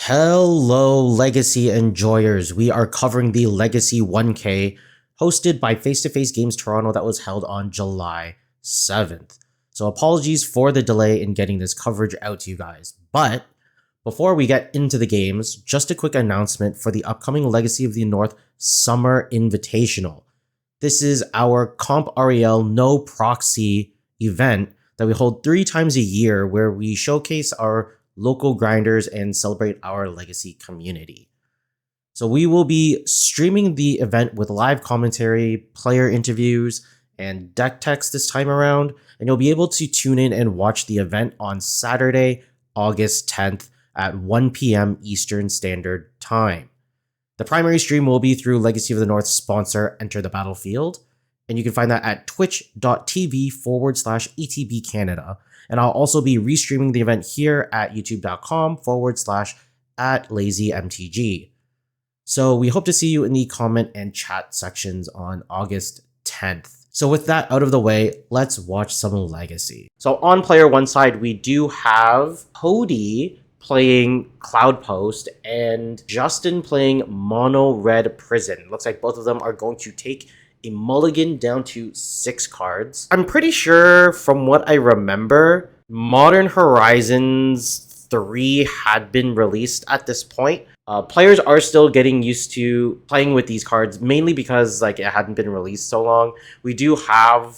Hello, Legacy enjoyers. We are covering the Legacy 1K hosted by Face to Face Games Toronto that was held on July 7th. So apologies for the delay in getting this coverage out to you guys. But before we get into the games, just a quick announcement for the upcoming Legacy of the North Summer Invitational. This is our Comp REL No Proxy event that we hold 3 times a year where we showcase our local grinders and celebrate our Legacy community. So we will be streaming the event with live commentary, player interviews, and deck text this time around, and you'll be able to tune in and watch the event on Saturday, August 10th at 1 p.m. Eastern Standard Time. The primary stream will be through Legacy of the North sponsor Enter the Battlefield, and you can find that at twitch.tv/ETB Canada. And I'll also be restreaming the event here at youtube.com/@LazyMTG. So we hope to see you in the comment and chat sections on August 10th. So with that out of the way, let's watch some Legacy. So on player one side, we do have Cody playing Cloudpost and Justin playing Mono Red Prison. Looks like both of them are going to take a mulligan down to 6 cards. I'm pretty sure from what I remember, Modern Horizons 3 had been released at this point. Players are still getting used to playing with these cards, mainly because it hadn't been released so long. We do have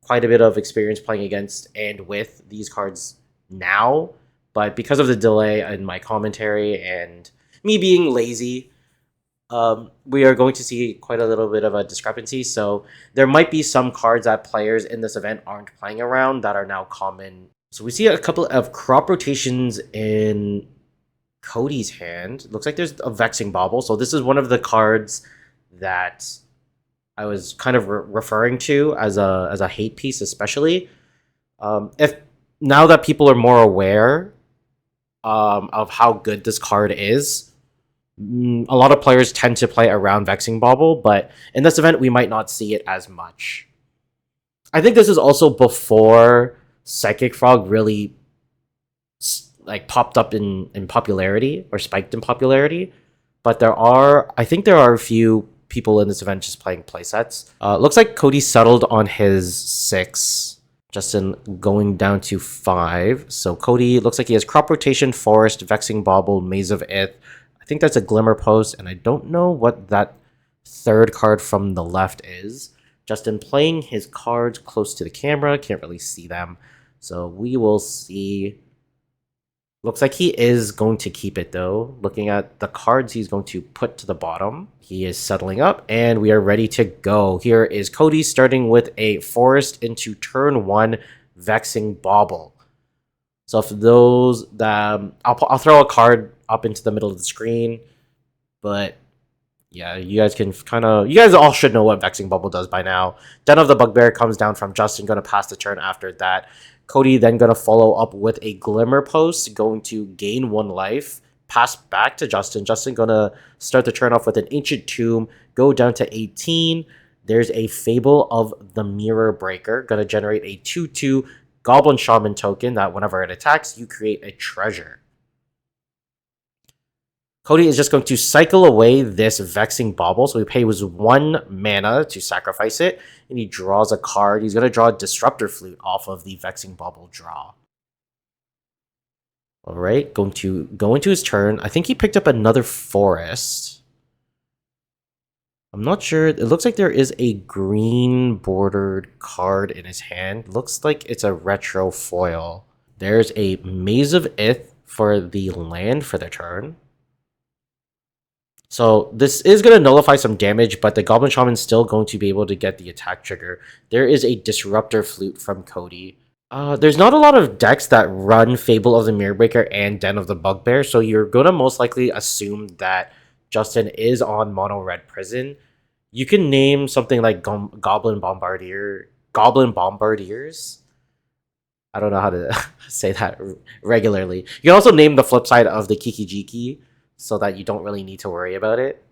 quite a bit of experience playing against and with these cards now, but because of the delay in my commentary and me being lazy, we are going to see quite a little bit of a discrepancy. So there might be some cards that players in this event aren't playing around that are now common. So we see a couple of crop rotations in Cody's hand. Looks like there's a Vexing Bauble. So this is one of the cards that I was kind of referring to as a hate piece, especially. If now that people are more aware of how good this card is, a lot of players tend to play around Vexing Bauble, but in this event, we might not see it as much. I think this is also before Psychic Frog really popped up in popularity or spiked in popularity, but I think there are a few people in this event just playing playsets. Looks like Cody settled on his 6. Justin going down to 5. So Cody looks like he has Crop Rotation, Forest, Vexing Bauble, Maze of Ith. I think that's a Glimmer Post, and I don't know what that third card from the left is. Justin playing his cards close to the camera. Can't really see them. So we will see. Looks like he is going to keep it, though. Looking at the cards he's going to put to the bottom. He is settling up, and we are ready to go. Here is Cody starting with a Forest into turn 1 Vexing Bauble. So for those that I'll throw a card up into the middle of the screen, but yeah, you guys all should know what Vexing Bauble does by now. Den of the Bugbear comes down from Justin, going to pass the turn after that. Cody then going to follow up with a Glimmer Post, going to gain 1 life, pass back to Justin. Justin going to start the turn off with an Ancient Tomb, go down to 18. There's a Fable of the Mirror Breaker, going to generate a 2/2 Goblin Shaman token that whenever it attacks, you create a treasure. Cody is just going to cycle away this Vexing Bauble. So he pays 1 mana to sacrifice it, and he draws a card. He's going to draw a Disruptor Flute off of the Vexing Bauble draw. All right, going to go into his turn. I think he picked up another Forest. I'm not sure. It looks like there is a green bordered card in his hand. Looks like it's a retro foil. There's a Maze of Ith for the land for the turn. So this is going to nullify some damage, but the Goblin Shaman's still going to be able to get the attack trigger. There is a Disruptor Flute from Cody. There's not a lot of decks that run Fable of the Mirrorbreaker and Den of the Bugbear, so you're going to most likely assume that Justin is on Mono Red Prison. You can name something like Goblin Bombardiers. I don't know how to say that regularly. You can also name the flip side of the Kiki-Jiki, so that you don't really need to worry about it.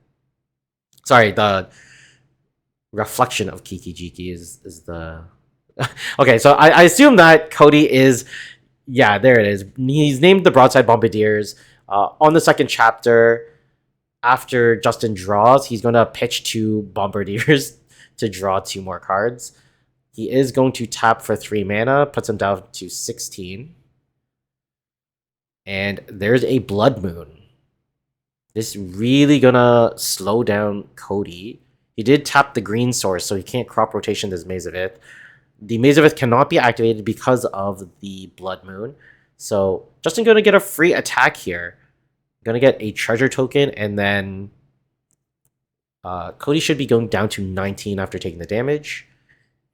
Sorry, the reflection of Kiki-Jiki is the... Okay, so I assume that Cody is... Yeah, there it is. He's named the Broadside Bombardiers. On the second chapter, after Justin draws, he's going to pitch 2 Bombardiers to draw 2 more cards. He is going to tap for 3 mana, puts him down to 16. And there's a Blood Moon. This really gonna slow down Cody. He did tap the green source, so he can't crop rotation this Maze of Ith. The Maze of Ith cannot be activated because of the Blood Moon. So Justin gonna get a free attack here. Gonna get a treasure token, and then Cody should be going down to 19 after taking the damage.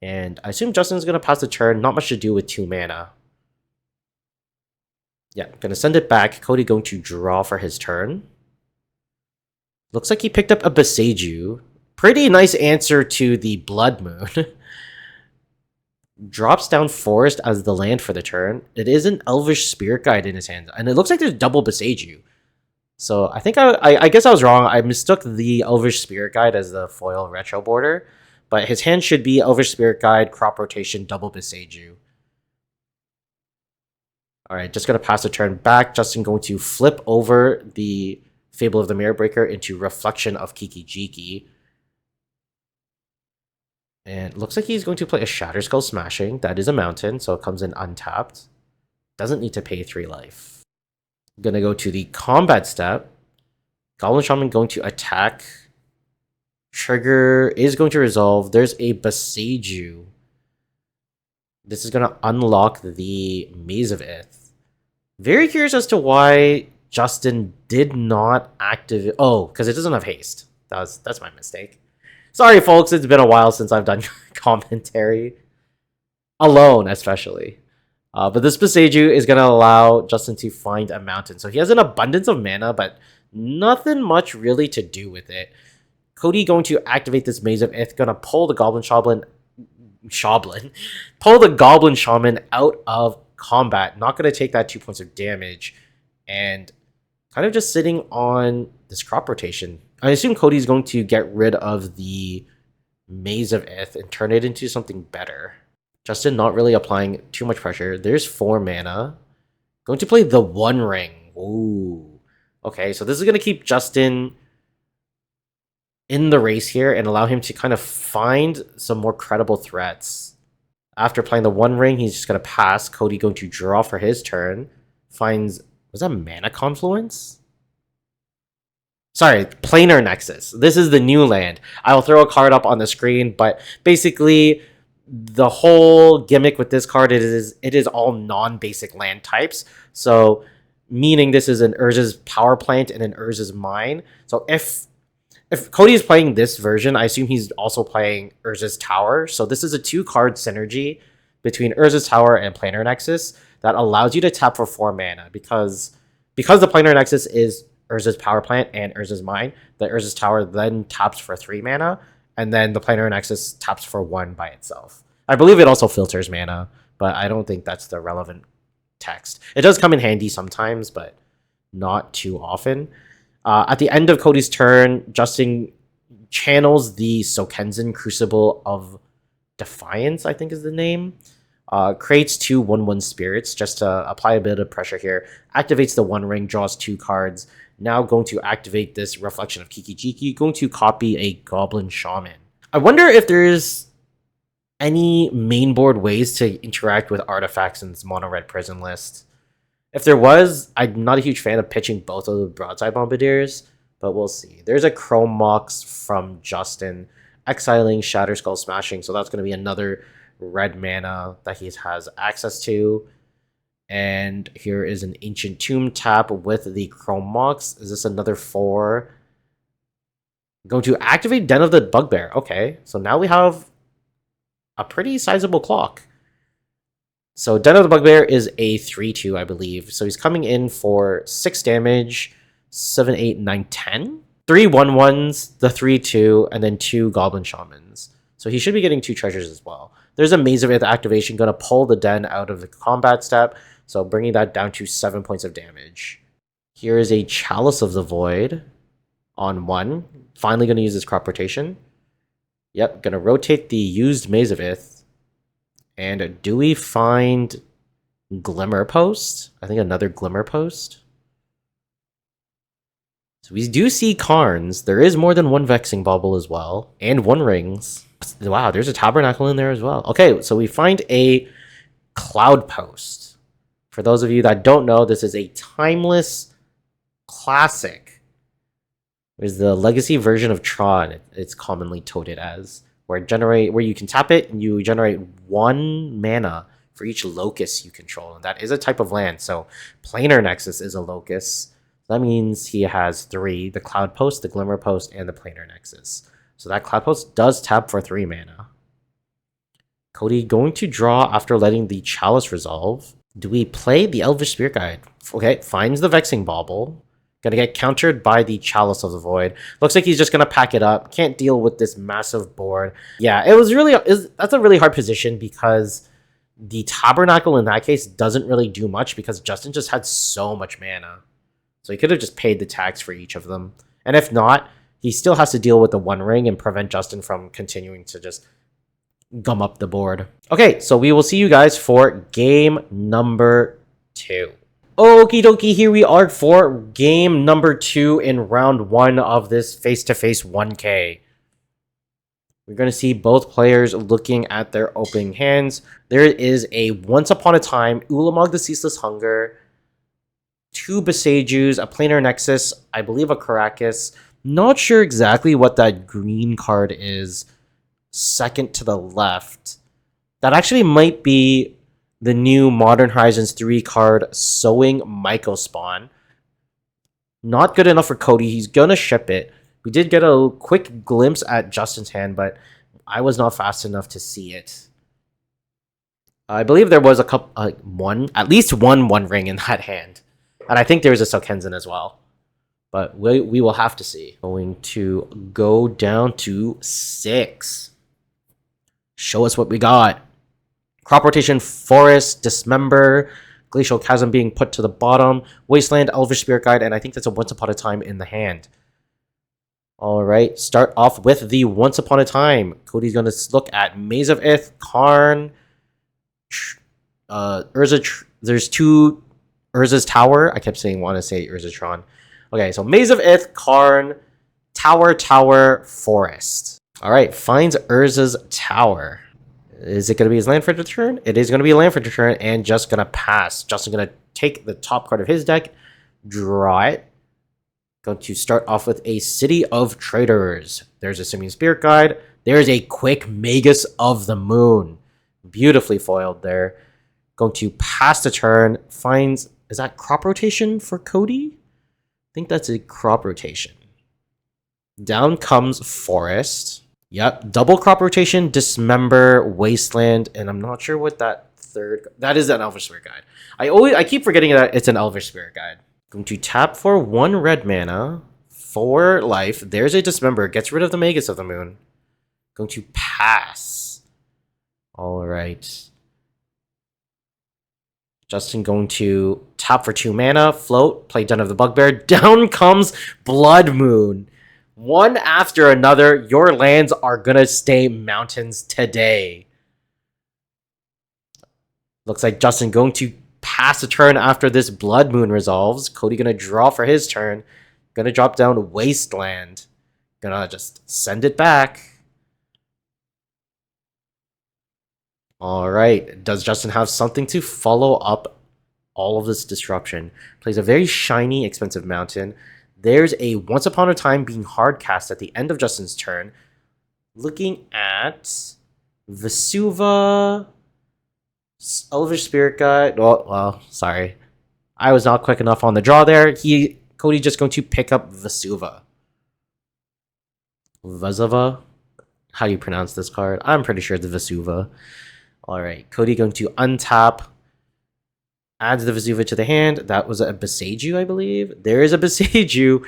And I assume Justin's gonna pass the turn. Not much to do with 2 mana. Yeah, gonna send it back. Cody going to draw for his turn. Looks like he picked up a Boseiju. Pretty nice answer to the Blood Moon. Drops down Forest as the land for the turn. It is an Elvish Spirit Guide in his hand. And it looks like there's double Boseiju. So I think I guess I was wrong. I mistook the Elvish Spirit Guide as the foil retro border. But his hand should be Elvish Spirit Guide, crop rotation, double Boseiju. Alright, just going to pass the turn back. Justin going to flip over the Fable of the Mirror Breaker into Reflection of Kiki-Jiki. And it looks like he's going to play a Shatter Skull Smashing. That is a mountain, so it comes in untapped. Doesn't need to pay 3 life. Gonna go to the combat step. Goblin Shaman going to attack. Trigger is going to resolve. There's a Boseiju. This is gonna unlock the Maze of Ith. Very curious as to why Justin did not activate. Oh, because it doesn't have haste. That's my mistake. Sorry, folks. It's been a while since I've done commentary. Alone, especially. But this Boseiju is going to allow Justin to find a mountain. So he has an abundance of mana, but nothing much really to do with it. Cody going to activate this Maze of Ith. Going to pull the Goblin pull the Goblin Shaman out of combat. Not going to take that 2 points of damage. And kind of just sitting on this crop rotation. I assume Cody's going to get rid of the Maze of Ith and turn it into something better. Justin not really applying too much pressure. There's 4 mana. Going to play the One Ring. Ooh. Okay, so this is going to keep Justin in the race here and allow him to kind of find some more credible threats. After playing the One Ring, he's just going to pass. Cody going to draw for his turn. Finds... Was that Mana Confluence? Sorry, Planar Nexus. This is the new land. I will throw a card up on the screen, but basically the whole gimmick with this card is it is all non-basic land types. So meaning this is an Urza's Power Plant and an Urza's Mine. So if Cody is playing this version, I assume he's also playing Urza's Tower. So this is a 2-card synergy between Urza's Tower and Planar Nexus that allows you to tap for 4 mana because the Planar Nexus is Urza's Power Plant and Urza's Mine. The Urza's Tower then taps for 3 mana, and then the Planar Nexus taps for 1 by itself. I believe it also filters mana, but I don't think that's the relevant text. It does come in handy sometimes, but not too often. At the end of Cody's turn, Justin channels the Sokenzen Crucible of Defiance, I think is the name. Creates 2 1/1 spirits just to apply a bit of pressure here. Activates the One Ring, draws 2 cards. Now going to activate this Reflection of Kiki-Jiki. Going to copy a Goblin Shaman. I wonder if there's any mainboard ways to interact with artifacts in this mono red prison list. If there was, I'm not a huge fan of pitching both of the Broadside Bombardiers, but we'll see. There's a Chrome Mox from Justin, exiling Shatter Skull Smashing, so that's going to be another red mana that he has access to. And here is an Ancient Tomb tap with the Chrome Mox. Is this another 4? Going to activate Den of the Bugbear. Okay, so now we have a pretty sizable clock. So Den of the Bugbear is a 3/2, I believe. So he's coming in for 6 damage, 7, 8, 9, 10. 3 1/1s, the 3/2, and then 2 Goblin Shamans. So he should be getting 2 treasures as well. There's a Maze of Ith activation, going to pull the Den out of the combat step, so bringing that down to 7 points of damage. Here is a Chalice of the Void on 1. Finally going to use this crop rotation. Yep, going to rotate the used Maze of Ith. And do we find Glimmer Post? I think another Glimmer Post. So we do see Karns. There is more than one Vexing Bauble as well. And one Rings. Wow, there's a Tabernacle in there as well. Okay, so we find a Cloudpost. For those of you that don't know, this is a timeless classic. It's the legacy version of Tron, it's commonly touted as. Where you can tap it and you generate 1 mana for each locus you control. And that is a type of land. So Planar Nexus is a locus. That means he has 3, the Cloudpost, the Glimmer Post, and the Planar Nexus. So that Cloudpost does tap for 3 mana. Cody going to draw after letting the Chalice resolve. Do we play the Elvish Spirit Guide? Okay, finds the Vexing Bauble. Gonna get countered by the Chalice of the Void. Looks like he's just gonna pack it up. Can't deal with this massive board. Yeah, that's a really hard position because the Tabernacle in that case doesn't really do much because Justin just had so much mana. So he could have just paid the tax for each of them. And if not, he still has to deal with the 1 ring and prevent Justin from continuing to just gum up the board. Okay, so we will see you guys for game number 2. Okie dokie, here we are for game number 2 in round 1 of this face-to-face 1K. We're going to see both players looking at their opening hands. There is a Once Upon a Time, Ulamog the Ceaseless Hunger, 2 Besejus, a Planar Nexus, I believe a Caracas. Not sure exactly what that green card is. Second to the left. That actually might be the new Modern Horizons 3 card, Sowing Mycospawn. Not good enough for Cody. He's gonna ship it. We did get a quick glimpse at Justin's hand, but I was not fast enough to see it. I believe there was a couple, at least one ring in that hand. And I think there was a Sokenzen as well. But we will have to see. Going to go down to 6. Show us what we got. Crop Rotation, Forest, Dismember, Glacial Chasm being put to the bottom, Wasteland, Elvish Spirit Guide, and I think that's a Once Upon a Time in the hand. Alright, start off with the Once Upon a Time. Cody's going to look at Maze of Ith, Karn, Urza. There's 2 Urza's Tower. I kept want to say Urzatron. Okay, so Maze of Ith, Karn, Tower, Forest. Alright, finds Urza's Tower. Is it going to be his land for the turn? It is going to be a land for the turn and just going to pass. Justin going to take the top card of his deck, draw it. Going to start off with a City of Traders. There's a Simian Spirit Guide. There's a quick Magus of the Moon. Beautifully foiled there. Going to pass the turn. Finds, is that Crop Rotation for Cody? I think that's a Crop Rotation. Down comes Forest. Yep, double Crop Rotation, Dismember, Wasteland, and I'm not sure what that third... That is an Elvish Spirit Guide. I keep forgetting that it's an Elvish Spirit Guide. Going to tap for 1 red mana, 4 life. There's a Dismember, gets rid of the Magus of the Moon. Going to pass. Alright. Justin going to tap for 2 mana, float, play Den of the Bugbear. Down comes Blood Moon. One after another, your lands are gonna stay mountains today. Looks like Justin going to pass a turn after this Blood Moon resolves. Cody gonna draw for his turn. Gonna drop down Wasteland. Gonna just send it back. Alright, does Justin have something to follow up all of this disruption? Plays a very shiny, expensive mountain. There's a Once Upon a Time being hard cast at the end of Justin's turn. Looking at Vesuva, Elvish Spirit Guide. Well, sorry. I was not quick enough on the draw there. Cody just going to pick up Vesuva. Vesuva? How do you pronounce this card? I'm pretty sure it's Vesuva. Alright, Cody going to untap. Adds the Vesuva to the hand. That was a Beseju, I believe. There is a Beseju.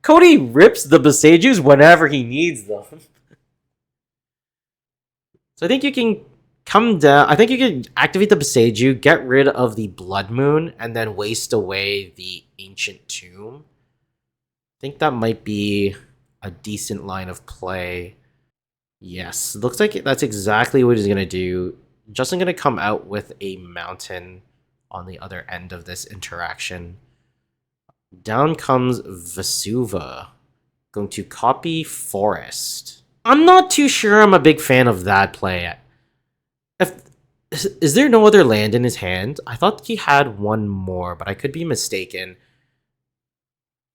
Cody rips the Besejus whenever he needs them. So I think you can come down. I think you can activate the Beseju, get rid of the Blood Moon, and then waste away the Ancient Tomb. I think that might be a decent line of play. Yes, looks like that's exactly what he's going to do. Justin going to come out with a mountain on the other end of this interaction. Down comes Vesuva. Going to copy Forest. I'm not too sure I'm a big fan of that play. If, is there no other land in his hand? I thought he had one more, but I could be mistaken.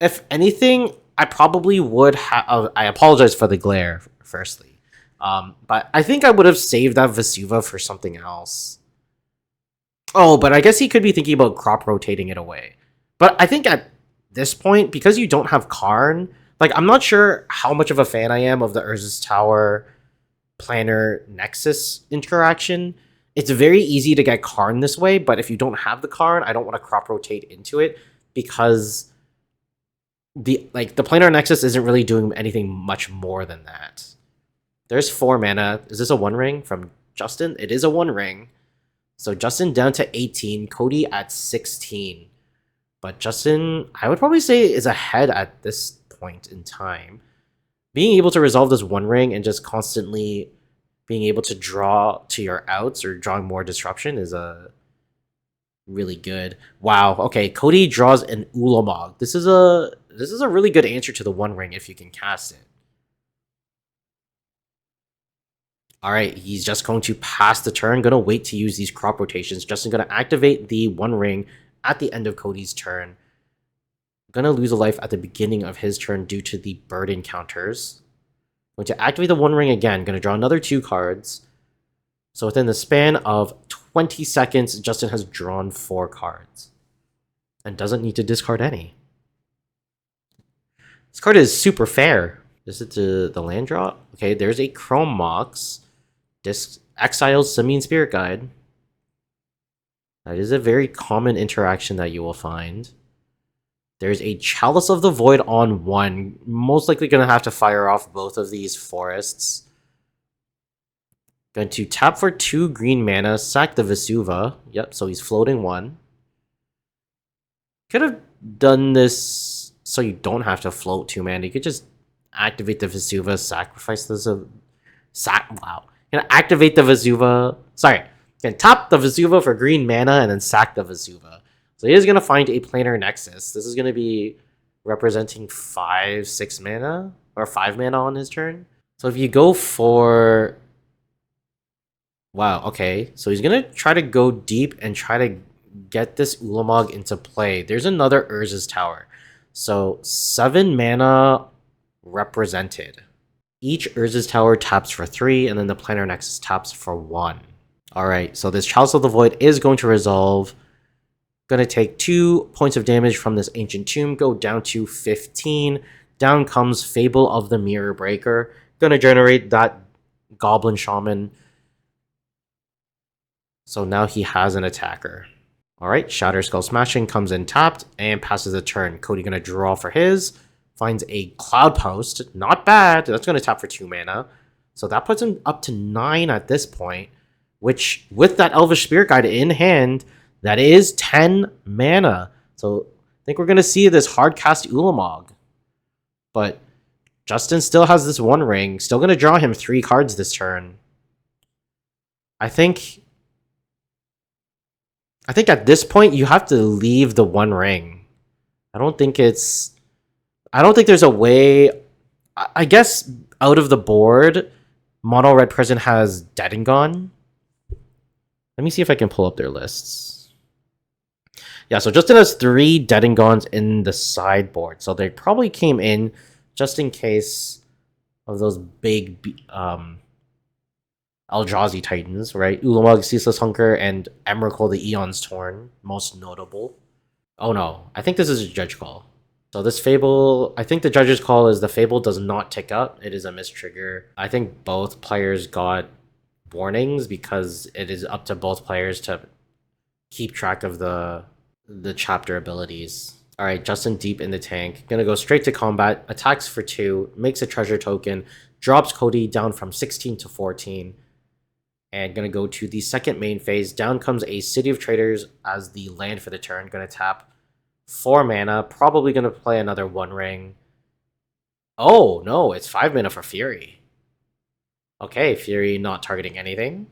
If anything, I probably would have... I apologize for the glare, firstly. But I think I would have saved that Vesuva for something else. Oh, but I guess he could be thinking about crop rotating it away. But I think at this point, because you don't have Karn, like, I'm not sure how much of a fan I am of the Urza's Tower Planner Nexus interaction. It's very easy to get Karn this way, but if you don't have the Karn, I don't want to crop rotate into it because the Planar Nexus isn't really doing anything much more than that. There's 4 mana. Is this a 1 ring from Justin? It is a 1 ring. So Justin down to 18, Cody at 16. But Justin, I would probably say, is ahead at this point in time. Being able to resolve this 1 ring and just constantly being able to draw to your outs or drawing more disruption is a really good. Wow. Okay, Cody draws an Ulamog. This is a really good answer to the 1 ring if you can cast it. All right, he's just going to pass the turn. Going to wait to use these crop rotations. Justin going to activate the 1 ring at the end of Cody's turn. Going to lose a life at the beginning of his turn due to the burden counters. Going to activate the 1 ring again. Going to draw another 2 cards. So within the span of 20 seconds, Justin has drawn 4 cards. And doesn't need to discard any. This card is super fair. Is it the land draw? Okay, there's a Chrome Mox. Exiles Simian Spirit Guide. That is a very common interaction that you will find. There's a Chalice of the Void on 1. Most likely going to have to fire off both of these forests. Going to tap for 2 green mana, sack the Vesuva. Yep, so he's floating 1. Could have done this so you don't have to float 2 mana. You could just activate the Vesuva, sacrifice this. Wow. Gonna activate the Vesuva. Sorry. Gonna tap the Vesuva for green mana and then sack the Vesuva. So he is gonna find a Planar Nexus. This is gonna be representing 5-6 mana or 5 mana on his turn. So if you go for... Wow, okay. So he's gonna try to go deep and try to get this Ulamog into play. There's another Urza's Tower. So 7 mana represented. Each Urza's Tower taps for 3, and then the Planar Nexus taps for 1. Alright, so this Chalice of the Void is going to resolve. Gonna take 2 points of damage from this Ancient Tomb, go down to 15. Down comes Fable of the Mirror Breaker. Gonna generate that Goblin Shaman. So now he has an attacker. Alright, Shatter Skull Smashing comes in tapped and passes the turn. Cody gonna draw for his. Finds a Cloudpost. Not bad. That's going to tap for 2 mana. So that puts him up to 9 at this point. Which, with that Elvish Spirit Guide in hand, that is 10 mana. So I think we're going to see this hard cast Ulamog. But Justin still has this 1 ring. Still going to draw him 3 cards this turn. I think at this point, you have to leave the 1 ring. I don't think there's a way... I guess out of the board, Mono Red Prison has Dead and Gone. Let me see if I can pull up their lists. Yeah, so Justin has 3 Dead and Gones in the sideboard. So they probably came in just in case of those big Eldrazi Titans, right? Ulamog, Ceaseless Hunker, and Emrakul the Eon's Torn, most notable. Oh no, I think this is a judge call. So this Fable, I think the judge's call is the Fable does not tick up. It is a mistrigger. I think both players got warnings because it is up to both players to keep track of the chapter abilities. All right, Justin deep in the tank. Gonna go straight to combat. Attacks for 2. Makes a treasure token. Drops Cody down from 16 to 14. And gonna go to the second main phase. Down comes a City of Traders as the land for the turn. Gonna tap 4 mana, probably going to play another 1 ring. Oh, no, it's 5 mana for Fury. Okay, Fury not targeting anything.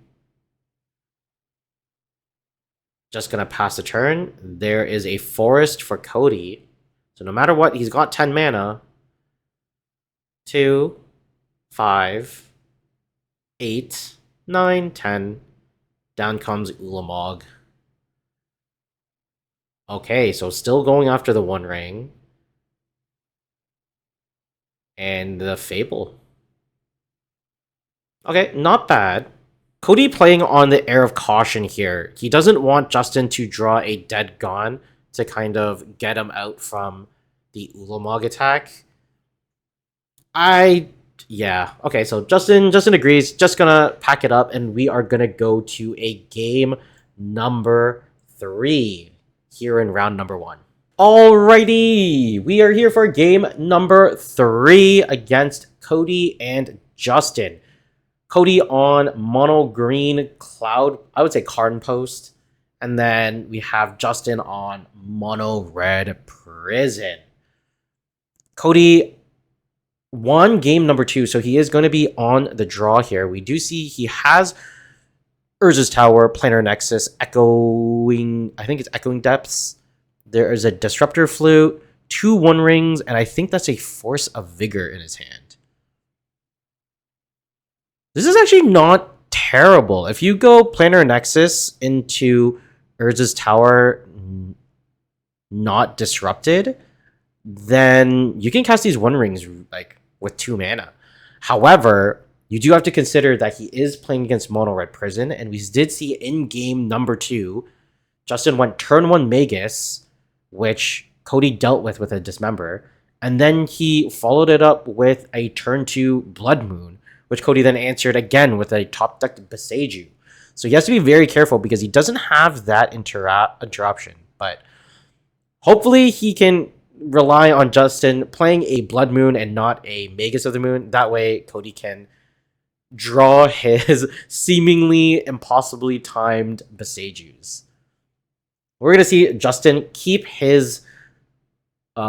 Just going to pass the turn. There is a Forest for Cody. So no matter what, he's got 10 mana. 2, 5, 8, 9, 10. Down comes Ulamog. Okay, so still going after the One Ring. And the Fable. Okay, not bad. Cody playing on the air of caution here. He doesn't want Justin to draw a dead Gone to kind of get him out from the Ulamog attack. Yeah. Okay, so Justin agrees. Just gonna pack it up, and we are gonna go to a game number 3 here in round number 1. Alrighty, we are here for game number 3 against Cody and Justin. Cody on mono green cloud, I would say Cloudpost, and then we have Justin on mono red prison. Cody won game number 2, so he is going to be on the draw here. We do see he has Urza's Tower, Planar Nexus, Echoing, I think it's Echoing Depths. There is a Disruptor Flute, 2 One Rings, and I think that's a Force of Vigor in his hand. This is actually not terrible. If you go Planar Nexus into Urza's Tower not disrupted, then you can cast these One Rings like with 2 mana. However, you do have to consider that he is playing against Mono Red Prison, and we did see in game number 2, Justin went turn 1 Magus, which Cody dealt with a Dismember, and then he followed it up with a turn 2 Blood Moon, which Cody then answered again with a top deck Beseiju. So he has to be very careful because he doesn't have that interruption. But hopefully he can rely on Justin playing a Blood Moon and not a Magus of the Moon. That way Cody can draw his seemingly impossibly timed Beseijus. We're going to see Justin keep his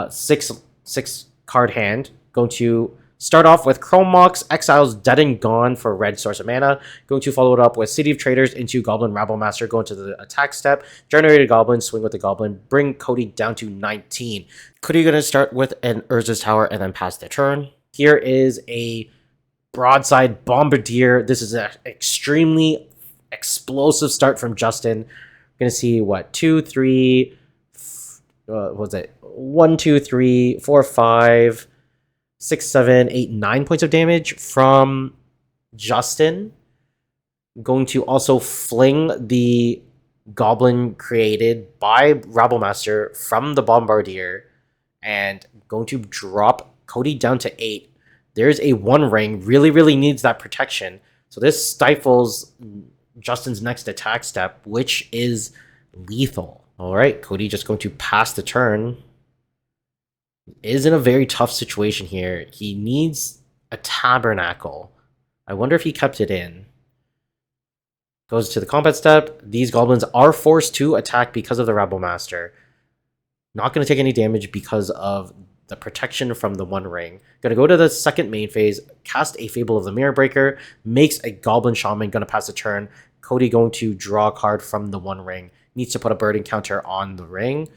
6 card hand. Going to start off with Chrome Mox, exiles Dead and Gone for red source of mana. Going to follow it up with City of Traders into Goblin Rabblemaster. Going to the attack step. Generate a Goblin, swing with the Goblin. Bring Cody down to 19. Cody going to start with an Urza's Tower and then pass the turn. Here is a Broadside Bombardier. This is an extremely explosive start from Justin. We're going to see what? 2, 3... what was it? 1, 2, 3, 4, 5... 6, 7, 8, 9 points of damage from Justin. Going to also fling the Goblin created by Rabblemaster from the Bombardier. And going to drop Cody down to 8. There's a One Ring. Really needs that protection. So this stifles Justin's next attack step, which is lethal. Alright, Cody just going to pass the turn. Is in a very tough situation here. He needs a Tabernacle. I wonder if he kept it in. Goes to the combat step. These goblins are forced to attack because of the Rabblemaster. Not going to take any damage because of the protection from the One Ring. Going to go to the second main phase. Cast a Fable of the Mirror Breaker. Makes a Goblin Shaman. Going to pass the turn. Cody going to draw a card from the One Ring. Needs to put a Burden counter on the ring.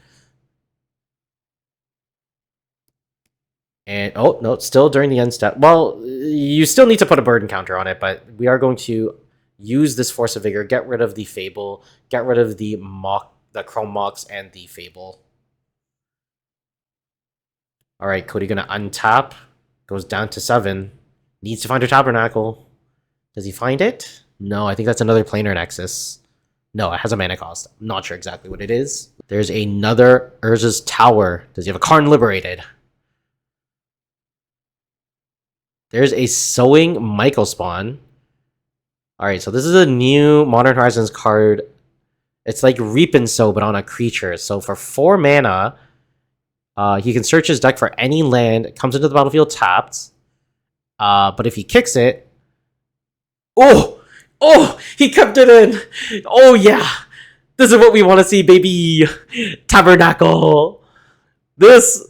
And, oh, no, still during the end step. Well, you still need to put a Burden counter on it, but we are going to use this Force of Vigor, get rid of the Fable, get rid of the Chrome Mox and the Fable. Alright, Cody gonna untap. Goes down to 7. Needs to find a Tabernacle. Does he find it? No, I think that's another Planar Nexus. No, it has a mana cost. I'm not sure exactly what it is. There's another Urza's Tower. Does he have a Karn Liberated? There's a Sowing Michael Spawn. Alright, so this is a new Modern Horizons card. It's like Reap and Sow, but on a creature. So for 4 mana, he can search his deck for any land. It comes into the battlefield tapped. But if he kicks it... Oh! Oh! He kept it in! Oh, yeah! This is what we want to see, baby! Tabernacle!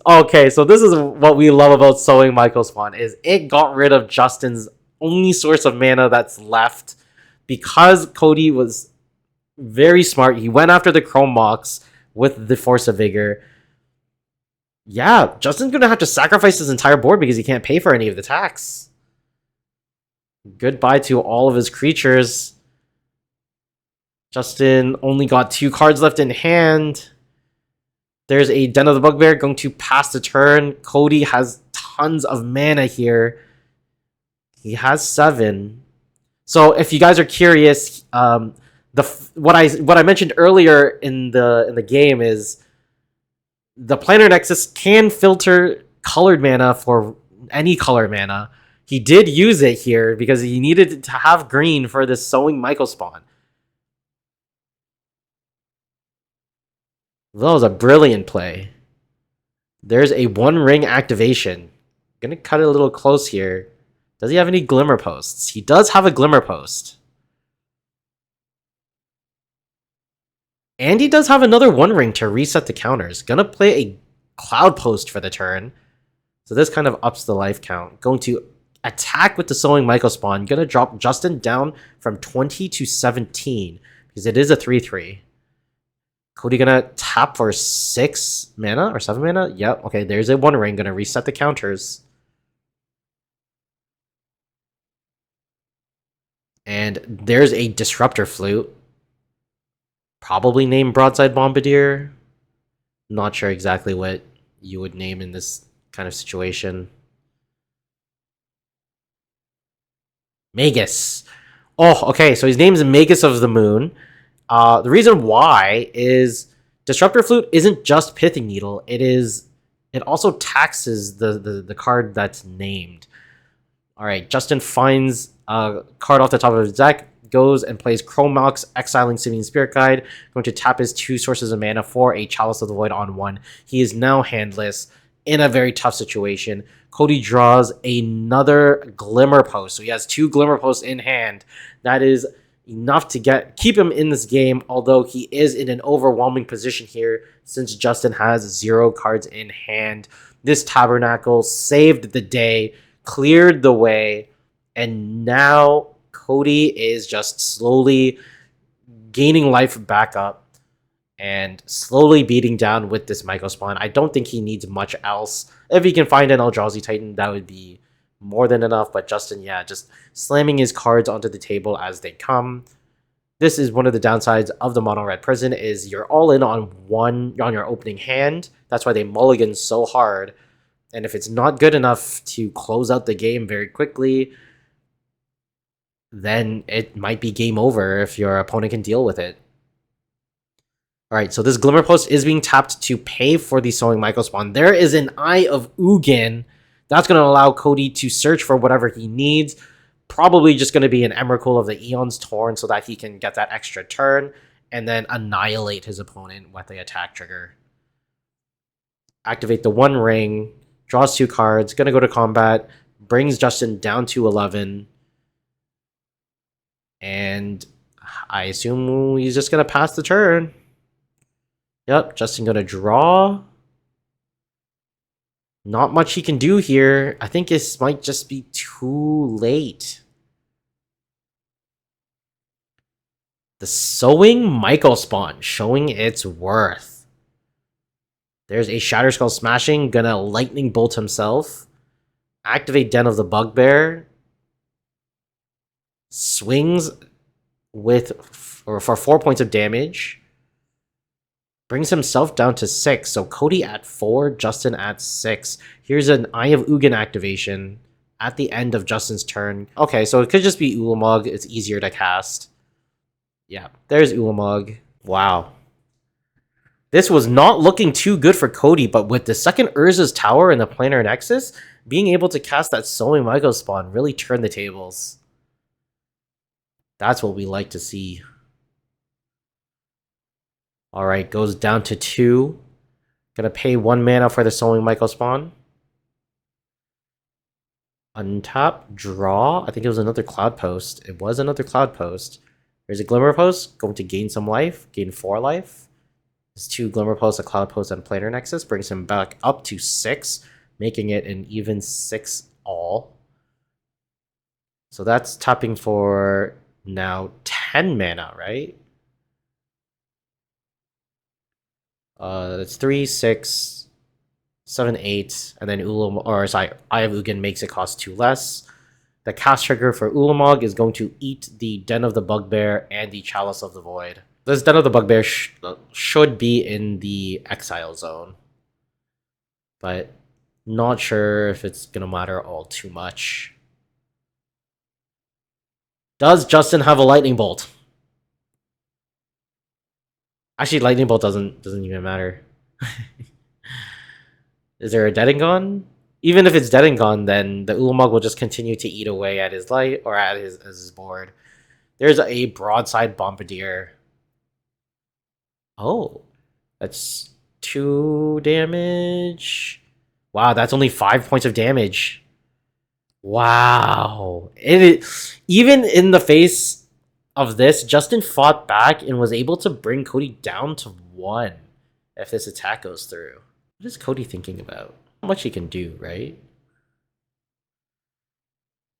Okay, so this is what we love about Sowing Michael Spawn, is it got rid of Justin's only source of mana that's left. Because Cody was very smart, he went after the Chrome Mox with the Force of Vigor. Yeah, Justin's gonna have to sacrifice his entire board because he can't pay for any of the tax. Goodbye to all of his creatures. Justin only got 2 cards left in hand. There's a Den of the Bugbear going to pass the turn. Cody has tons of mana here. He has 7. So if you guys are curious, what I mentioned earlier in the game is the Planar Nexus can filter colored mana for any color mana. He did use it here because he needed to have green for this Sowing Michael spawn. That was a brilliant play. There's a 1-ring activation. Gonna cut it a little close here. Does he have any Glimmer Posts? He does have a Glimmer Post. And he does have another 1-ring to reset the counters. Gonna play a Cloudpost for the turn. So this kind of ups the life count. Going to attack with the Sowing Michael spawn. Gonna drop Justin down from 20 to 17. Because it is a 3-3. Cody gonna tap for 6 mana or 7 mana? Yep, okay, there's a 1-ring. Gonna reset the counters. And there's a Disruptor Flute. Probably named Broadside Bombardier. Not sure exactly what you would name in this kind of situation. Magus. Oh, okay, so his name is Magus of the Moon. The reason why is Disruptor Flute isn't just Pithing Needle. It also taxes the card that's named. All right, Justin finds a card off the top of his deck, goes and plays Chromox, exiling Simian Spirit Guide, going to tap his 2 sources of mana for a Chalice of the Void on 1. He is now handless in a very tough situation. Cody draws another Glimmer Post, so he has 2 Glimmer Posts in hand. That is enough to keep him in this game, although he is in an overwhelming position here since Justin has 0 cards in hand. This Tabernacle saved the day, cleared the way, and now Cody is just slowly gaining life back up and slowly beating down with this Michael spawn. I don't think he needs much else. If he can find an Eldrazi Titan, that would be more than enough, but Justin, yeah, just slamming his cards onto the table as they come. This is one of the downsides of the mono red prison is you're all in on your opening hand. That's why they mulligan so hard. And if it's not good enough to close out the game very quickly, then it might be game over if your opponent can deal with it. All right, so this Glimmer Post is being tapped to pay for the Sowing Michael spawn. There is an Eye of Ugin. That's going to allow Cody to search for whatever he needs. Probably just going to be an Emrakul of the Eon's Torn so that he can get that extra turn and then annihilate his opponent with the attack trigger. Activate the 1-ring, draws 2 cards, going to go to combat, brings Justin down to 11. And I assume he's just going to pass the turn. Yep, Justin going to draw. Not much he can do here. I think this might just be too late. The Sowing Michael spawn showing its worth. There's a Shatterskull Smashing, gonna Lightning Bolt himself. Activate Den of the Bugbear. Swings for 4 points of damage. Brings himself down to 6. So Cody at 4, Justin at 6. Here's an Eye of Ugin activation at the end of Justin's turn. Okay, so it could just be Ulamog. It's easier to cast. Yeah, there's Ulamog. Wow. This was not looking too good for Cody, but with the second Urza's Tower and the Planar Nexus, being able to cast that Sowing Michael spawn really turned the tables. That's what we like to see. Alright, goes down to 2. Gonna pay 1 mana for the Sowing Michael spawn. Untap, draw. I think it was another Cloudpost. It was another Cloudpost. There's a Glimmer Post, going to gain some life, gain 4 life. There's 2 Glimmer Posts, a Cloudpost, and Planar Nexus. Brings him back up to 6, making it an even 6 all. So that's tapping for now 10 mana, right? That's 3, 6, 7/8, and then Eye of Ugin makes it cost 2 less. The cast trigger for Ulamog is going to eat the Den of the Bugbear and the Chalice of the Void. This Den of the Bugbear should be in the exile zone, but not sure if it's gonna matter all too much. Does Justin have a Lightning Bolt? Actually, Lightning Bolt doesn't even matter. Is there a Dead and Gone? Even if it's Dead and Gone, then the Ulamog will just continue to eat away at his light or at his board. There's a Broadside Bombardier. Oh, that's 2 damage. Wow, that's only 5 points of damage. Wow. Even in the face of this, Justin fought back and was able to bring Cody down to 1 if this attack goes through. What is Cody thinking about? How much he can do, right?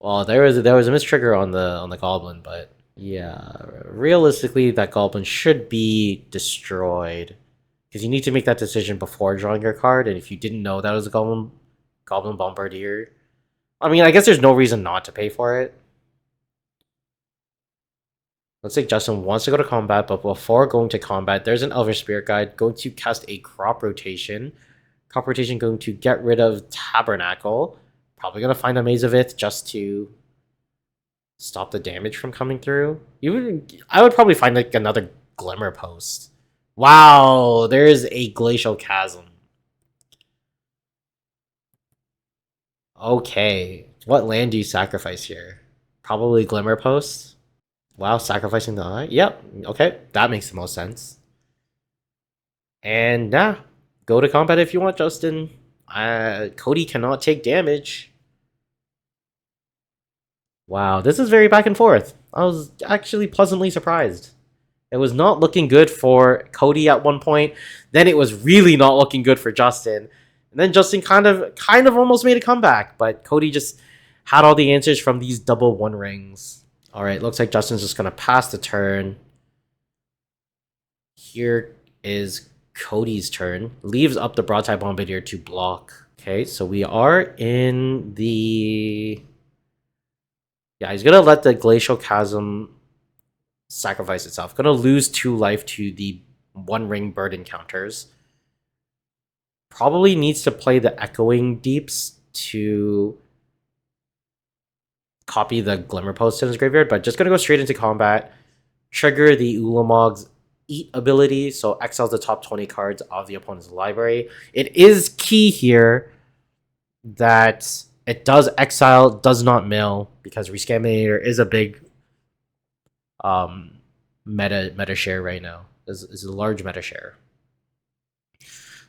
Well, there was a mistrigger on the goblin, but yeah, realistically, that goblin should be destroyed because you need to make that decision before drawing your card. And if you didn't know that was a goblin bombardier, I mean, I guess there's no reason not to pay for it. Looks like Justin wants to go to combat, but before going to combat, there's an Elvish Spirit Guide going to cast a Crop Rotation. Crop Rotation going to get rid of Tabernacle. Probably going to find a Maze of Ith just to stop the damage from coming through. I would probably find like another Glimmer Post. Wow, there's a Glacial Chasm. Okay, what land do you sacrifice here? Probably Glimmer Post. Wow, sacrificing the eye? Yep, okay, that makes the most sense. And nah, go to combat if you want, Justin. Cody cannot take damage. Wow, this is very back and forth. I was actually pleasantly surprised. It was not looking good for Cody at one point. Then it was really not looking good for Justin. And then Justin kind of almost made a comeback, but Cody just had all the answers from these double 1 rings. All right, looks like Justin's just going to pass the turn. Here is Cody's turn. Leaves up the Broadside Bombardier to block. Okay, so we are in the... Yeah, he's going to let the Glacial Chasm sacrifice itself. Going to lose 2 life to the 1 ring bird encounters. Probably needs to play the Echoing Deeps to copy the Glimmer Post in his graveyard, but just going to go straight into combat. Trigger the Ulamog's Eat ability, so exiles the top 20 cards of the opponent's library. It is key here that it does exile, does not mill, because Rescaminator is a big meta share right now. Is a large meta share.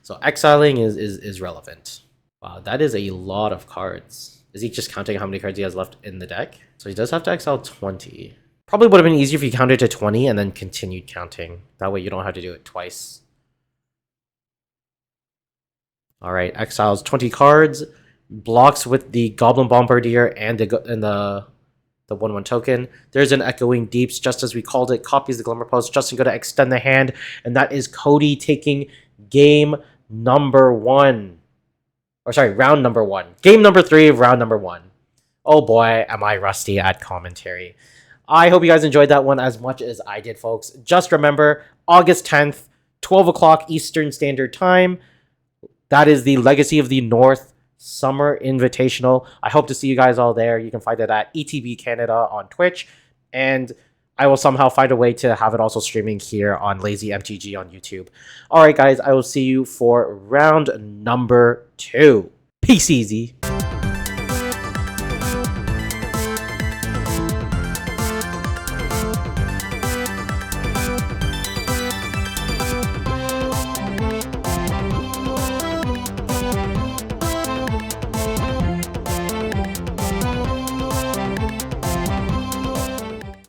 So exiling is relevant. Wow, that is a lot of cards. Is he just counting how many cards he has left in the deck? So he does have to exile 20. Probably would have been easier if you counted to 20 and then continued counting. That way you don't have to do it twice. Alright, exiles 20 cards. Blocks with the Goblin Bombardier and the 1/1 token. There's an Echoing Deeps, just as we called it. Copies the Glimmer Post. Justin going to extend the hand. And that is Cody taking game number 1. Or sorry, round number 1. Game number 3 of round number 1. Oh boy, am I rusty at commentary. I hope you guys enjoyed that one as much as I did, folks. Just remember, August 10th, 12 o'clock Eastern Standard Time. That is the Legacy of the North Summer Invitational. I hope to see you guys all there. You can find it at ETB Canada on Twitch. And I will somehow find a way to have it also streaming here on Lazy MTG on YouTube. Alright guys, I will see you for round number 2. Peace easy.